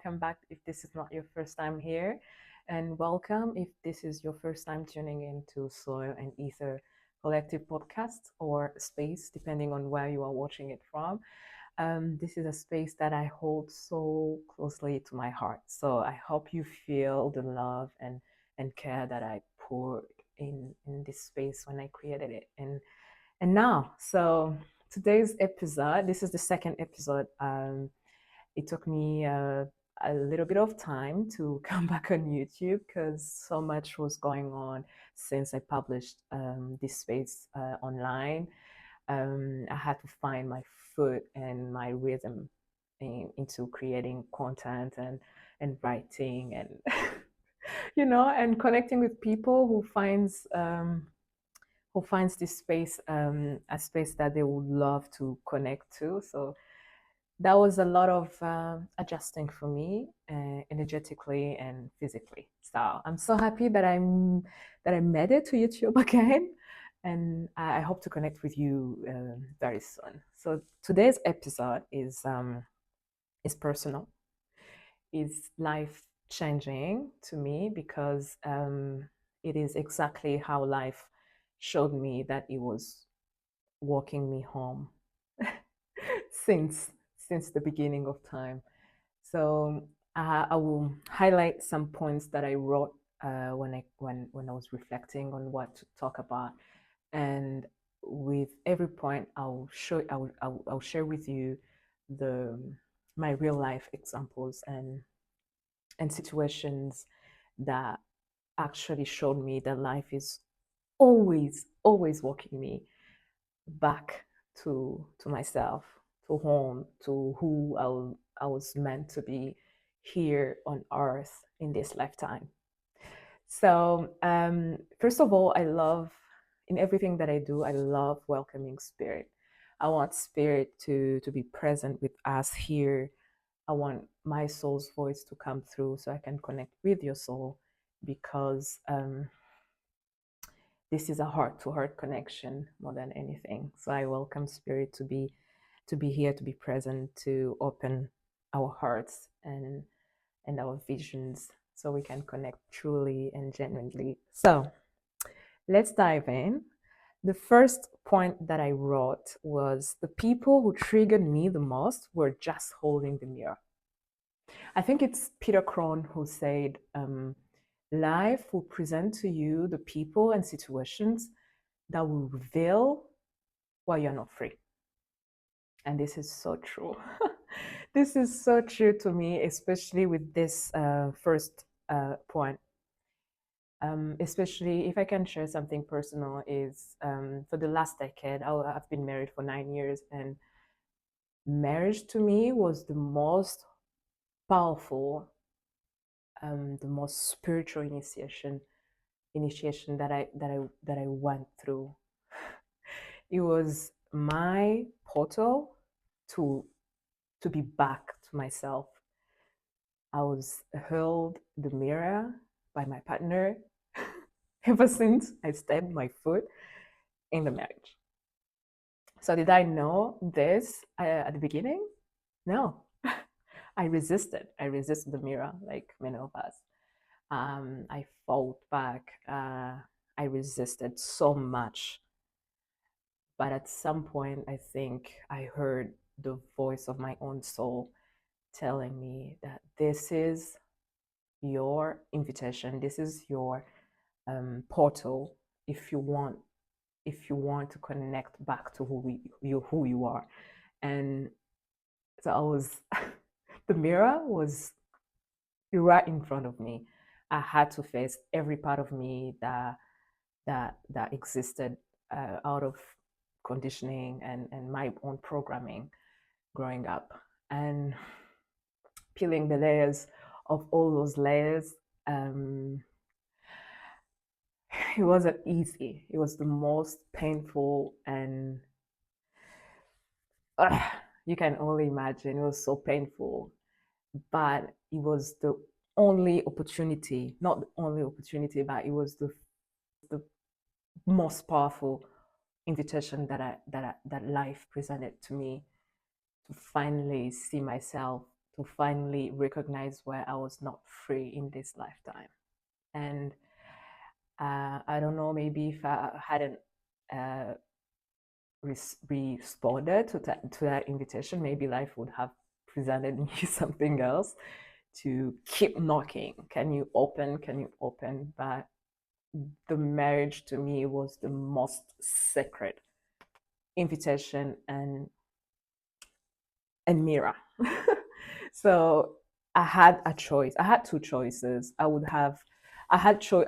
welcome back if this is not your first time here, and welcome if this is your first time tuning into Soil and Ether Collective Podcast or space, depending on where you are watching it from. This is a space that I hold so closely to my heart. So I hope you feel the love and care that I poured in this space when I created it. And now, so today's episode, this is the second episode. It took me a little bit of time to come back on YouTube because so much was going on since I published this space online. I had to find my foot and my rhythm into creating content and writing and and connecting with people who finds this space a space that they would love to connect to. So that was a lot of adjusting for me, energetically and physically. So I'm so happy that I made it to YouTube again, and I hope to connect with you very soon. So today's episode is personal, is life changing to me because it is exactly how life showed me that it was walking me home since since the beginning of time. So I will highlight some points that I wrote when I was reflecting on what to talk about, and with every point I'll share with you the my real life examples and situations that actually showed me that life is always walking me back to myself, to home, to who I was meant to be here on earth in this lifetime. So first of all, I love in everything that I do, I love welcoming spirit. I want spirit to be present with us here. I want my soul's voice to come through so I can connect with your soul because this is a heart to heart connection more than anything. So I welcome spirit to be here, to be present, to open our hearts and our visions so we can connect truly and genuinely. So let's dive in. The first point that I wrote was the people who triggered me the most were just holding the mirror. I think it's Peter Crone who said, life will present to you the people and situations that will reveal why you're not free. And this is so true. This is so true to me, especially with this first point. Especially if I can share something personal, is for the last decade, I've been married for 9 years, and marriage to me was the most powerful, the most spiritual initiation that I went through. It was my portal to be back to myself. I was held the mirror by my partner ever since I stepped my foot in the marriage. So did I know this at the beginning? No. I resisted. I resisted the mirror like many of us. I fought back. I resisted so much. But at some point, I think I heard the voice of my own soul telling me that this is your invitation. This is your portal if you want to connect back to who you are. And so I was the mirror was right in front of me. I had to face every part of me that existed out of conditioning and my own programming growing up, and peeling the layers of all those layers. It wasn't easy. It was the most painful, and you can only imagine. It was so painful, but it was the only opportunity, not the only opportunity, but it was the most powerful invitation that life presented to me to finally see myself, to finally recognize where I was not free in this lifetime. And I don't know, maybe if I hadn't responded to that invitation, maybe life would have presented me something else to keep knocking. Can you open? Can you open? But the marriage to me was the most sacred invitation and mirror. So I had a choice. I had two choices. I had choice.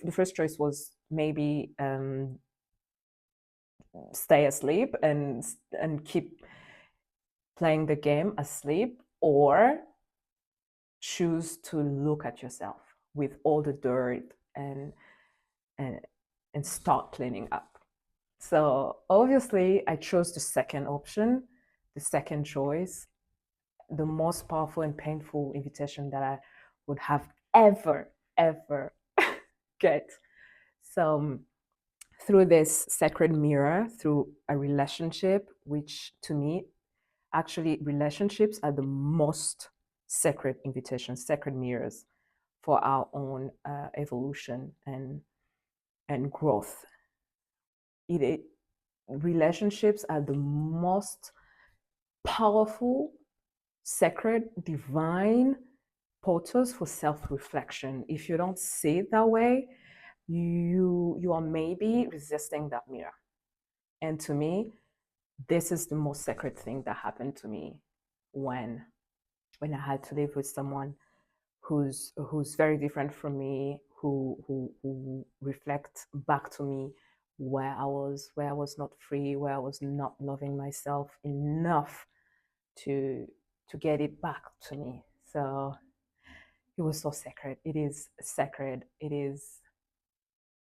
The first choice was maybe stay asleep and keep playing the game asleep, or choose to look at yourself with all the dirt and and start cleaning up. So obviously I chose the second option, the second choice, the most powerful and painful invitation that I would have ever get. So through this sacred mirror, through a relationship, which to me, actually relationships are the most sacred invitations, sacred mirrors for our own evolution and growth. Relationships are the most powerful, sacred, divine portals for self-reflection. If you don't see it that way, you are maybe resisting that mirror. And to me, this is the most sacred thing that happened to me when I had to live with someone who's very different from me, who reflects back to me where I was not free, where I was not loving myself enough to get it back to me. So it was so sacred. It is sacred. It is,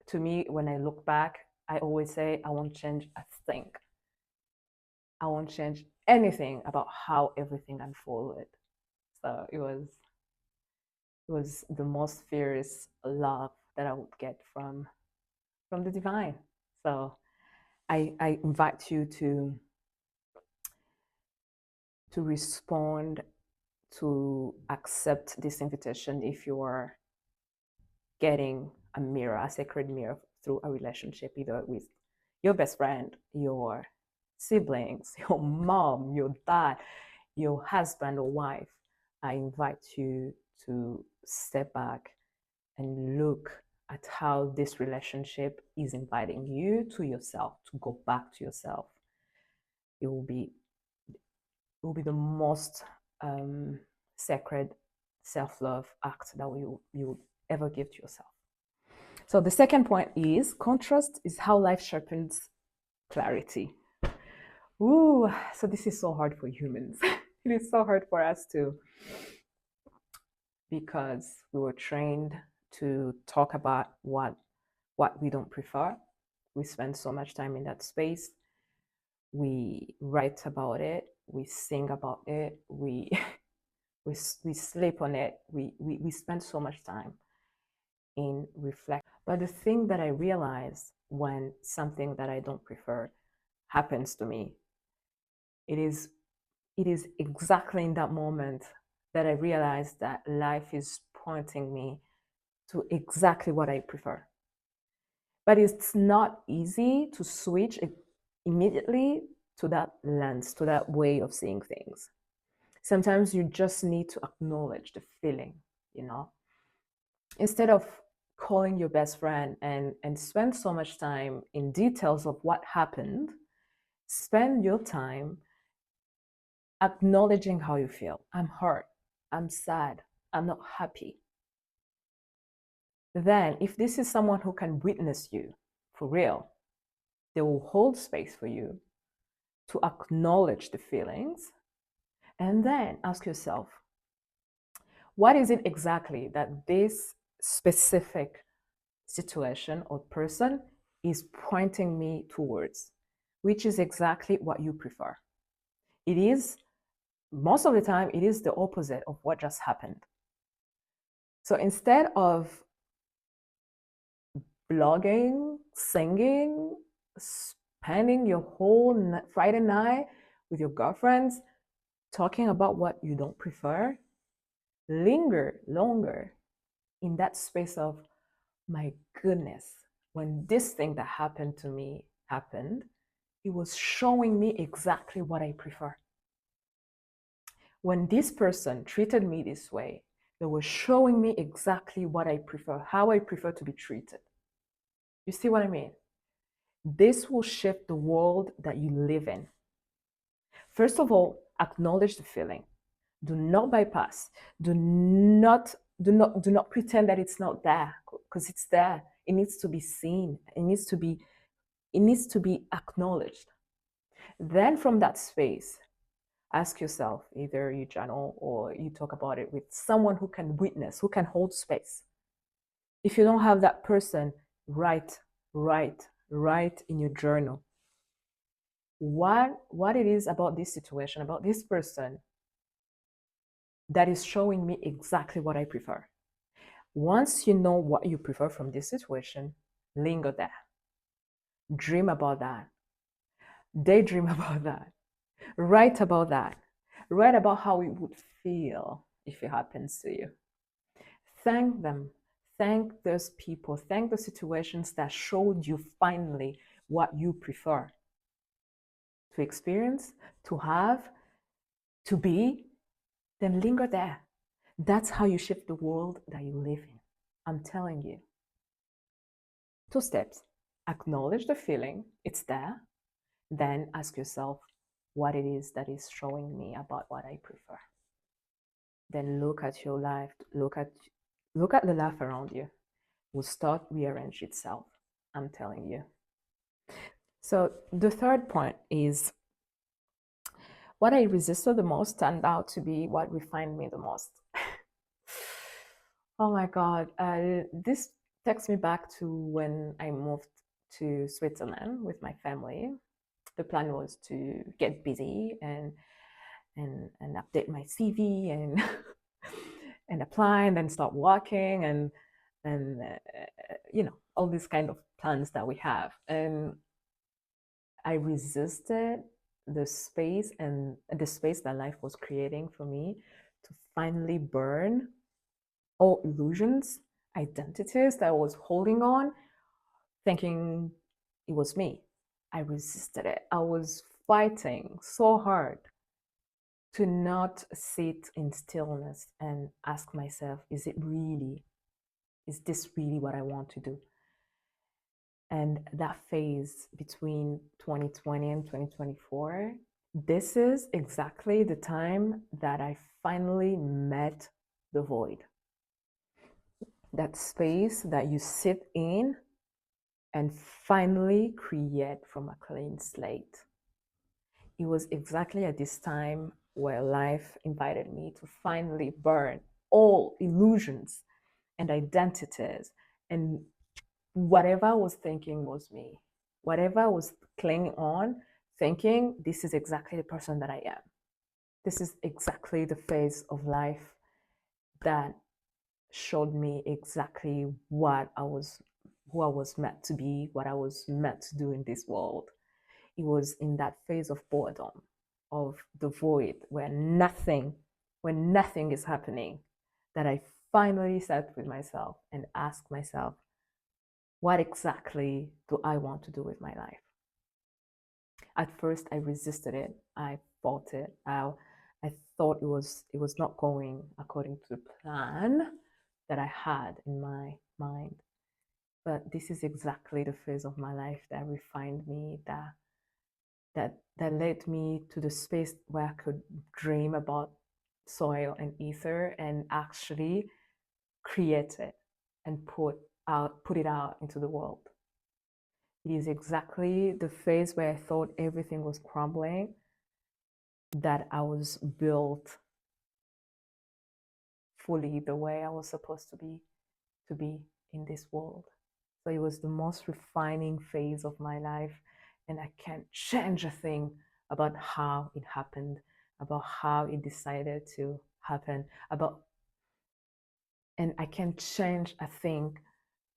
to me, when I look back, I always say I won't change a thing. I won't change anything about how everything unfolded. So it was the most fierce love that I would get from the divine. So I invite you to respond, to accept this invitation if you are getting a mirror, a sacred mirror through a relationship, either with your best friend, your siblings, your mom, your dad, your husband or wife. I invite you to step back and look at how this relationship is inviting you to yourself, to go back to yourself. It will be the most sacred self-love act that you will ever give to yourself. So the second point is contrast is how life sharpens clarity. Ooh, so this is so hard for humans. It is so hard for us to, because we were trained to talk about what we don't prefer. We spend so much time in that space. We write about it. We sing about it. We we sleep on it. We spend so much time in reflect. But the thing that I realize when something that I don't prefer happens to me, it is exactly in that moment that I realize that life is pointing me to exactly what I prefer. But it's not easy to switch immediately to that lens, to that way of seeing things. Sometimes you just need to acknowledge the feeling, you know, instead of calling your best friend and spend so much time in details of what happened. Spend your time acknowledging how you feel. I'm hurt, I'm sad, I'm not happy. Then if this is someone who can witness you for real, they will hold space for you to acknowledge the feelings, and then ask yourself, what is it exactly that this specific situation or person is pointing me towards, which is exactly what you prefer. It is, most of the time, it is the opposite of what just happened. So instead of blogging, singing, spending your whole Friday night with your girlfriends, talking about what you don't prefer, linger longer in that space of, my goodness, when this thing that happened to me happened, it was showing me exactly what I prefer. When this person treated me this way, they were showing me exactly what I prefer, how I prefer to be treated. You see what I mean? This will shift the world that you live in. First of all, acknowledge the feeling. Do not bypass. Do not pretend that it's not there, because it's there. It needs to be seen. It needs to be acknowledged. Then from that space, ask yourself, either you journal or you talk about it with someone who can witness, who can hold space. If you don't have that person, write in your journal what it is about this situation, about this person, that is showing me exactly what I prefer. Once you know what you prefer from this situation, linger there. Dream about that. Daydream about that. Write about that. Write about how it would feel if it happens to you. Thank them. Thank those people. Thank the situations that showed you finally what you prefer to experience, to have, to be. Then linger there. That's how you shift the world that you live in. I'm telling you. 2 steps. Acknowledge the feeling, it's there. Then ask yourself what it is that is showing me about what I prefer. Then look at your life, look at the life around you. Will start rearrange itself. I'm telling you. So the third point is, what I resisted the most turned out to be what refined me the most. Oh my God. This takes me back to when I moved to Switzerland with my family. The plan was to get busy and update my CV and and apply and then start working and all these kind of plans that we have. And I resisted the space that life was creating for me to finally burn all illusions, identities that I was holding on, thinking it was me. I resisted it. I was fighting so hard to not sit in stillness and ask myself, is this really what I want to do? And that phase between 2020 and 2024, this is exactly the time that I finally met the void. That space that you sit in and finally create from a clean slate. It was exactly at this time where life invited me to finally burn all illusions and identities and whatever I was thinking was me, whatever I was clinging on, thinking this is exactly the person that I am. This is exactly the phase of life that showed me exactly who I was meant to be, what I was meant to do in this world. It was in that phase of boredom, of the void, when nothing is happening, that I finally sat with myself and asked myself, what exactly do I want to do with my life? At first, I resisted it. I fought it. I thought it was not going according to the plan that I had in my mind. But this is exactly the phase of my life that refined me, that led me to the space where I could dream about soil and ether and actually create it and put it out into the world. It is exactly the phase where I thought everything was crumbling, that I was built fully the way I was supposed to be in this world. So it was the most refining phase of my life, and I can't change a thing about how it happened, about how it decided to happen, and I can't change a thing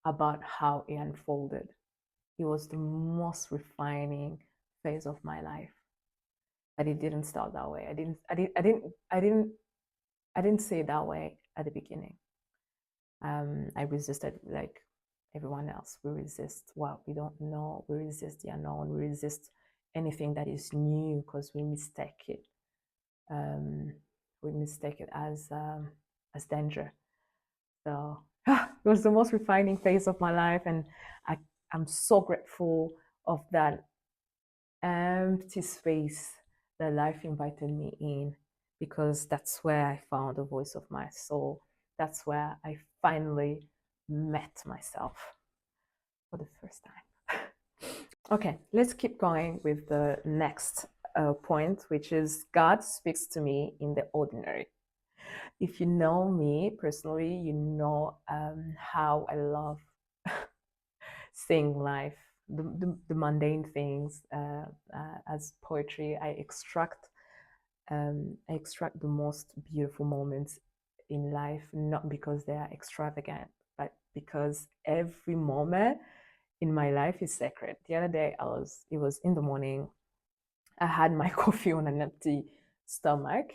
about how it unfolded. It was the most refining phase of my life. but it didn't start that way. I didn't say it that way at the beginning. I resisted like everyone else. We resist what we don't know. We resist the unknown. We resist anything that is new because we mistake it. We mistake it as danger. So it was the most refining phase of my life, and I'm so grateful of that empty space that life invited me in, because that's where I found the voice of my soul. That's where I finally met myself for the first time. Okay, let's keep going with the next point, which is God speaks to me in the ordinary. If you know me personally, you know how I love seeing life, the mundane things as poetry. I extract the most beautiful moments in life, not because they are extravagant, but because every moment in my life is sacred. The other day, it was in the morning. I had my coffee on an empty stomach,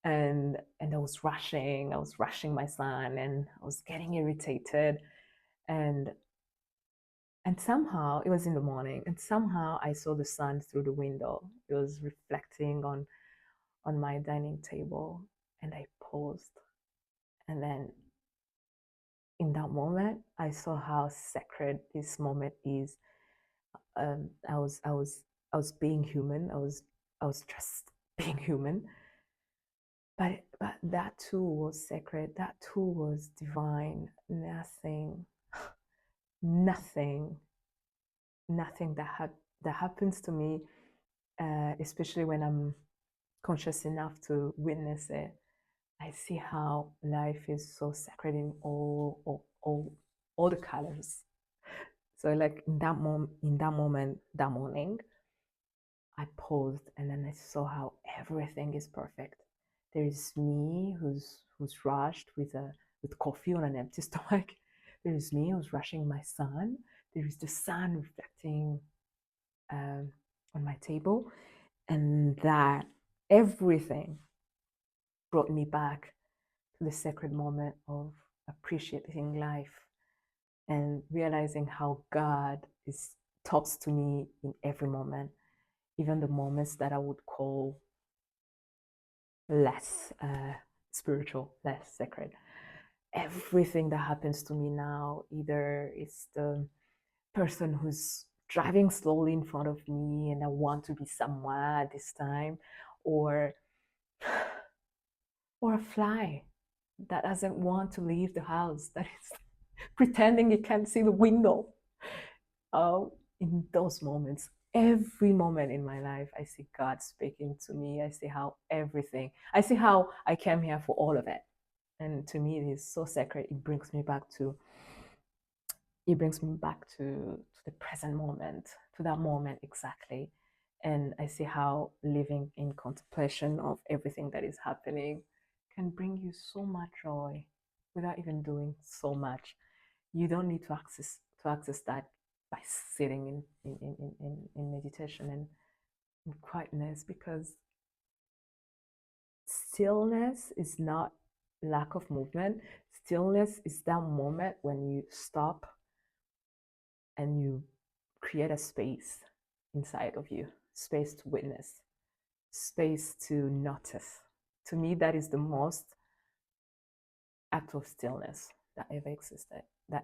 and I was rushing. I was rushing my son, and I was getting irritated, and somehow it was in the morning, and somehow I saw the sun through the window. It was reflecting on my dining table, and I paused, and then in that moment I saw how sacred this moment is. I was being human. I was just being human, but that too was sacred. That too was divine. Nothing nothing that happens to me, especially when I'm conscious enough to witness it. I see how life is so sacred in all the colors. So like in that moment, that morning, I paused, and then I saw how everything is perfect. There is me who's rushed with coffee on an empty stomach. There is me who's rushing my son. There is the sun reflecting um, on my table, and that everything brought me back to the sacred moment of appreciating life and realizing how God is talks to me in every moment, even the moments that I would call less spiritual, less sacred. Everything that happens to me now, either it's the person who's driving slowly in front of me and I want to be somewhere at this time, or a fly that doesn't want to leave the house, that is pretending it can't see the window. In those moments, every moment in my life, I see God speaking to me. I see how I came here for all of it. And to me, it is so sacred. It brings me back to the present moment, to that moment exactly. And I see how living in contemplation of everything that is happening can bring you so much joy without even doing so much. You don't need to access that by sitting in meditation and in quietness, because stillness is not lack of movement. Stillness is that moment when you stop and you create a space inside of you, space to witness, space to notice. To me, that is the most act of stillness that ever existed, that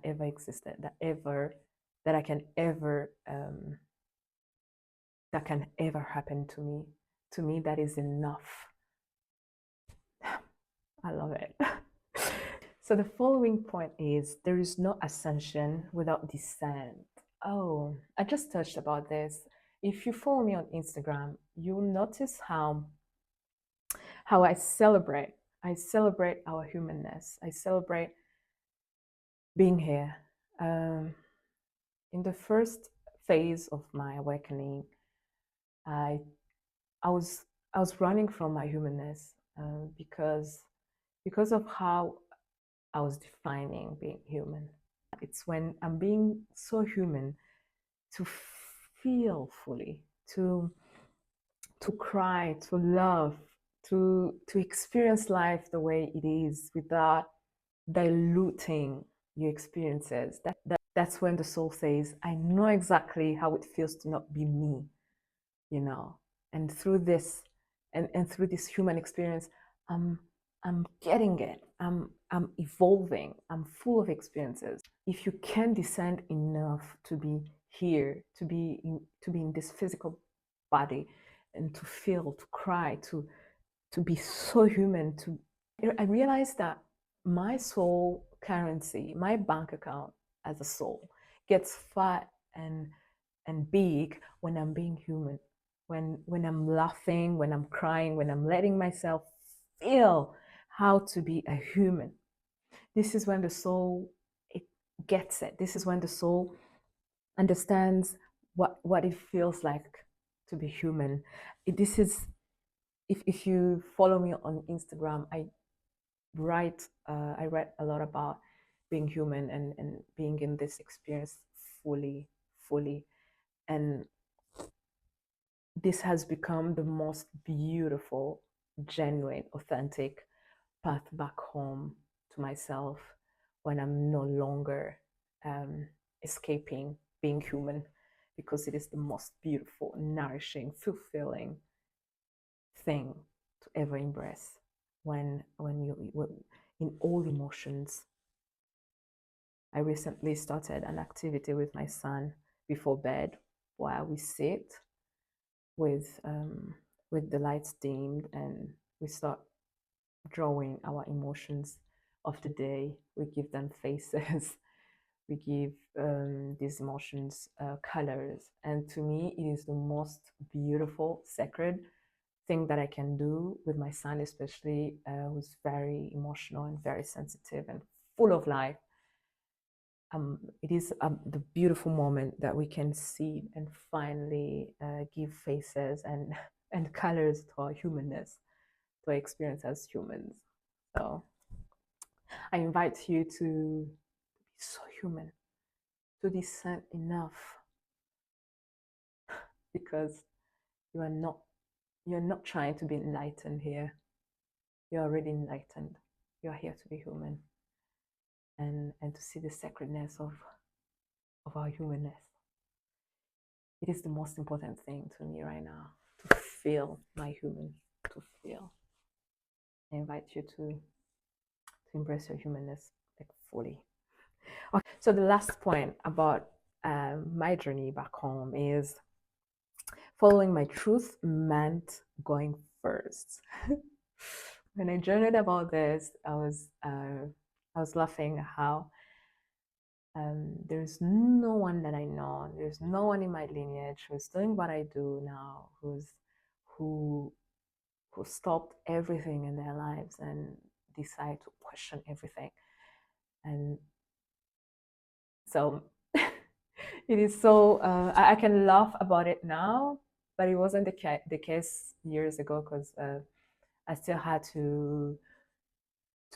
I can ever that can ever happen to me. To me, that is enough. I love it. So the following point is, there is no ascension without descent. Oh, I just touched about this. If you follow me on Instagram, you'll notice how I celebrate. I celebrate our humanness. I celebrate being here. In the first phase of my awakening, I I was I was running from my humanness, because of how I was defining being human. It's when I'm being so human to feel fully, to to cry, to love, to experience life the way it is without diluting your experiences. That's when the soul says, I know exactly how it feels to not be me, you know. And through this and through this human experience, I'm I'm getting it. I'm evolving. I'm full of experiences. If you can descend enough to be here, to be in this physical body and to feel, to cry, to be so human, to I realized that my soul currency, my bank account as a soul gets fat and big when I'm being human, when I'm laughing, when I'm crying, when I'm letting myself feel how to be a human. This is when the soul it gets it. This is when the soul understands what it feels like to be human. This is if you follow me on Instagram, I write a lot about being human and being in this experience fully. And this has become the most beautiful, genuine, authentic path back home to myself when I'm no longer escaping being human, because it is the most beautiful, nourishing, fulfilling thing to ever embrace when in all emotions. I recently started an activity with my son before bed while we sit with the lights dimmed, and we start drawing our emotions of the day. We give them faces. We give these emotions colors, and to me, it is the most beautiful, sacred thing that I can do with my son, especially who's very emotional and very sensitive and full of life. It is the beautiful moment that we can see and finally give faces and and colors to our humanness, to our experience as humans. So I invite you to be so human, to descend enough, because you are not you're not trying to be enlightened here. You're already enlightened. You're here to be human and to see the sacredness of our humanness. It is the most important thing to me right now, to feel my human, to feel. I invite you to embrace your humanness like fully. Okay, so the last point about my journey back home is following my truth meant going first. When I journeyed about this, I was laughing how there's no one that I know, there's no one in my lineage who's doing what I do now, who who stopped everything in their lives and decide to question everything. And so it is so I can laugh about it now, but it wasn't the case years ago, because I still had to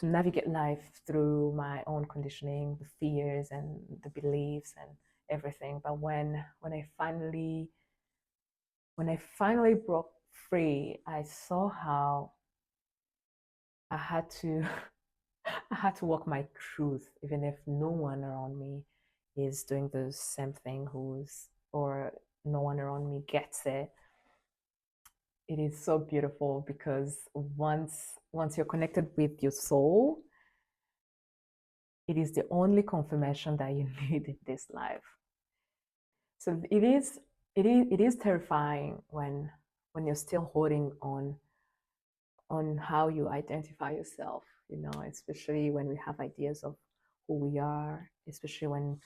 navigate life through my own conditioning, the fears and the beliefs and everything. But when I finally broke free, I saw how I had to I had to walk my truth, even if no one around me is doing the same thing, or no one around me gets it. It is so beautiful, because once you're connected with your soul, it is the only confirmation that you need in this life. So it is terrifying when you're still holding on how you identify yourself, especially when we have ideas of who we are, especially when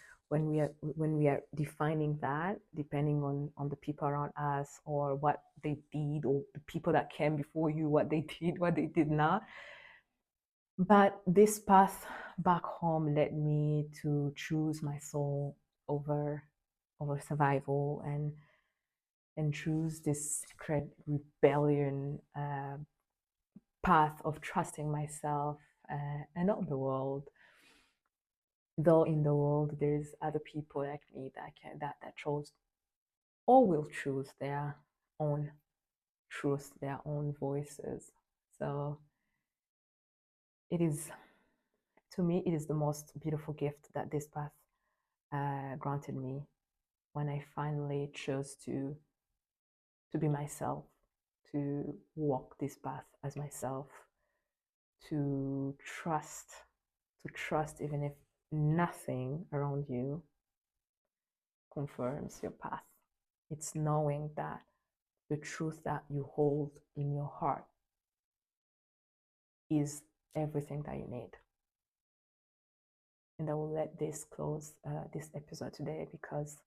we are defining that depending on the people around us, or what they did, or the people that came before you, what they did, what they did not. But this path back home led me to choose my soul over survival, and choose this sacred rebellion path of trusting myself and not the world. Though in the world there's other people like me that chose or will choose their own truth, their own voices. So it is, to me, it is the most beautiful gift that this path granted me when I finally chose to be myself, to walk this path as myself, to trust even if nothing around you confirms your path. It's knowing that the truth that you hold in your heart is everything that you need. And I will let this close this episode today, because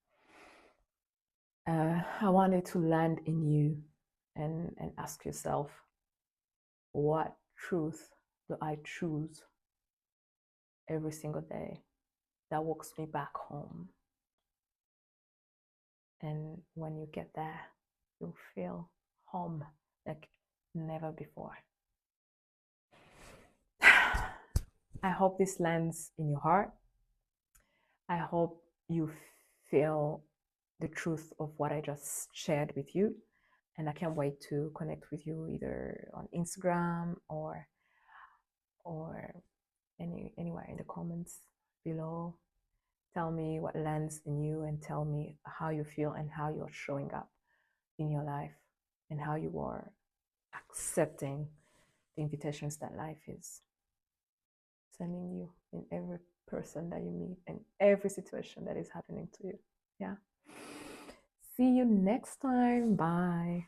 I wanted to land in you and ask yourself, what truth do I choose every single day that walks me back home? And when you get there, you'll feel home like never before. I hope this lands in your heart. I hope you feel the truth of what I just shared with you. And I can't wait to connect with you either on Instagram or anywhere in the comments below. Tell me what lands in you, and tell me how you feel and how you're showing up in your life, and how you are accepting the invitations that life is sending you in every person that you meet and every situation that is happening to you. Yeah. See you next time. Bye.